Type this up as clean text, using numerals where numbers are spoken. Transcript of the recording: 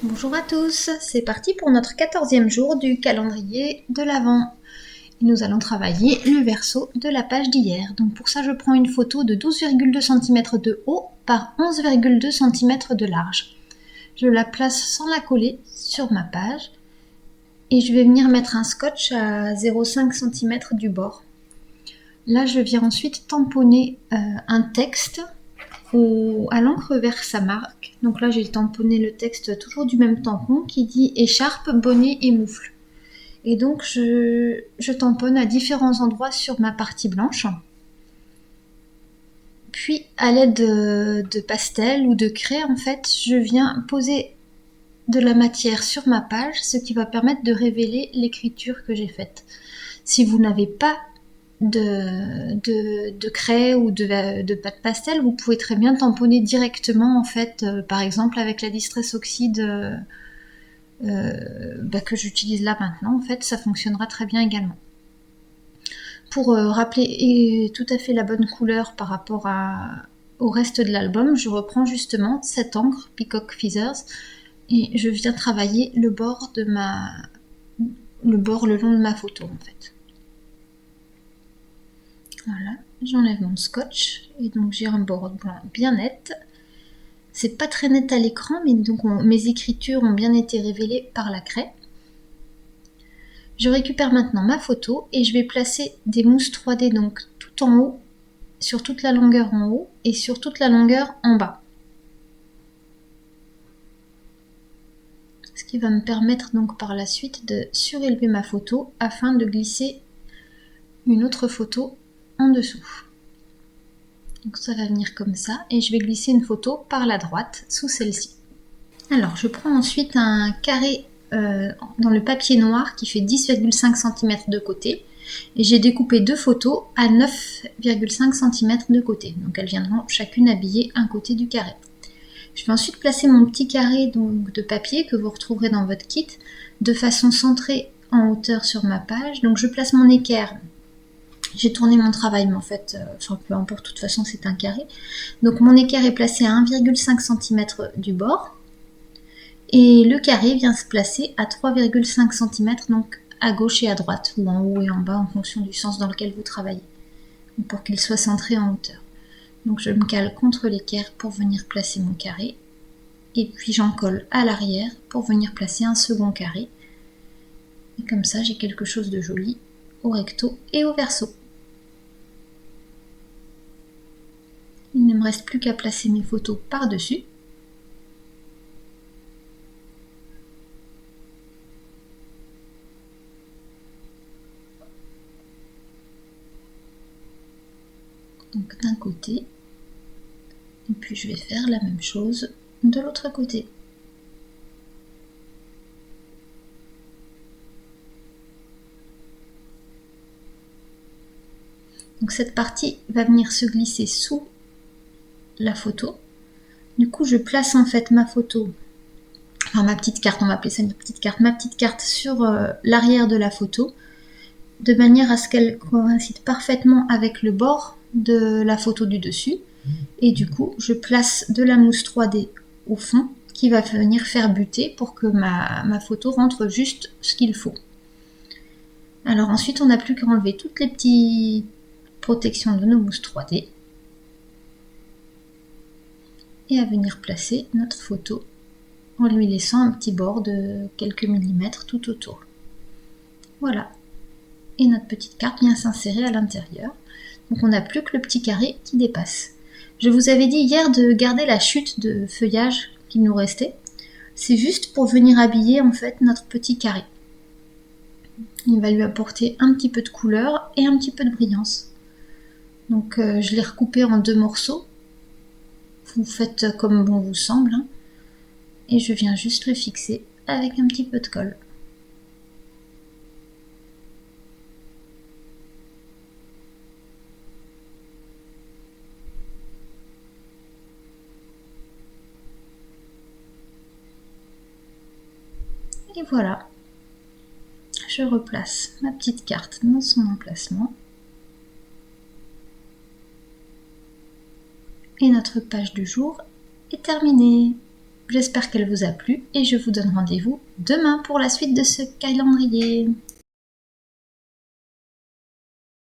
Bonjour à tous, c'est parti pour notre 14e jour du calendrier de l'Avent. Nous allons travailler le verso de la page d'hier. Donc pour ça, je prends une photo de 12,2 cm de haut par 11,2 cm de large. Je la place sans la coller sur ma page et je vais venir mettre un scotch à 0,5 cm du bord. Là, je viens ensuite tamponner un texte à l'encre Versamark. Donc là, j'ai tamponné le texte toujours du même tampon qui dit écharpe, bonnet et moufle. Et donc, je tamponne à différents endroits sur ma partie blanche. Puis, à l'aide de pastel ou de craie, en fait, je viens poser de la matière sur ma page, ce qui va permettre de révéler l'écriture que j'ai faite. Si vous n'avez pas de craie ou de pâte pastel, vous pouvez très bien tamponner directement en fait, par exemple avec la Distress Oxide que j'utilise là maintenant, en fait ça fonctionnera très bien également. Pour rappeler tout à fait la bonne couleur par rapport au reste de l'album, je reprends justement cette encre Peacock Feathers et je viens travailler le bord le long de ma photo en fait. Voilà, j'enlève mon scotch et donc j'ai un bord blanc bien net. C'est pas très net à l'écran, mais donc mes écritures ont bien été révélées par la craie. Je récupère maintenant ma photo et je vais placer des mousses 3D donc tout en haut, sur toute la longueur en haut et sur toute la longueur en bas. Ce qui va me permettre donc par la suite de surélever ma photo afin de glisser une autre photo en dessous. Donc ça va venir comme ça et je vais glisser une photo par la droite sous celle-ci. Alors je prends ensuite un carré dans le papier noir qui fait 10,5 cm de côté et j'ai découpé deux photos à 9,5 cm de côté. Donc elles viendront chacune habiller un côté du carré. Je vais ensuite placer mon petit carré donc, de papier que vous retrouverez dans votre kit de façon centrée en hauteur sur ma page. Donc je place mon équerre. J'ai tourné mon travail, mais en fait, peu importe, de toute façon, c'est un carré. Donc mon équerre est placé à 1,5 cm du bord. Et le carré vient se placer à 3,5 cm, donc à gauche et à droite, ou en haut et en bas, en fonction du sens dans lequel vous travaillez, pour qu'il soit centré en hauteur. Donc je me cale contre l'équerre pour venir placer mon carré. Et puis j'en colle à l'arrière pour venir placer un second carré. Et comme ça, j'ai quelque chose de joli au recto et au verso. Il ne me reste plus qu'à placer mes photos par-dessus. Donc d'un côté, et puis je vais faire la même chose de l'autre côté. Donc cette partie va venir se glisser sous la photo. Du coup, je place en fait ma photo, enfin ma petite carte, on va appeler ça une petite carte, ma petite carte sur l'arrière de la photo, de manière à ce qu'elle coïncide parfaitement avec le bord de la photo du dessus. Et du coup, je place de la mousse 3D au fond qui va venir faire buter pour que ma photo rentre juste ce qu'il faut. Alors ensuite, on n'a plus qu'à enlever toutes les petites protections de nos mousses 3D et à venir placer notre photo en lui laissant un petit bord de quelques millimètres tout autour. Voilà. Et notre petite carte vient s'insérer à l'intérieur. Donc on n'a plus que le petit carré qui dépasse. Je vous avais dit hier de garder la chute de feuillage qui nous restait. C'est juste pour venir habiller en fait notre petit carré. Il va lui apporter un petit peu de couleur et un petit peu de brillance. Donc je l'ai recoupé en deux morceaux. Vous faites comme bon vous semble. Hein. Et je viens juste le fixer avec un petit peu de colle. Et voilà, je replace ma petite carte dans son emplacement. Et notre page du jour est terminée. J'espère qu'elle vous a plu et je vous donne rendez-vous demain pour la suite de ce calendrier.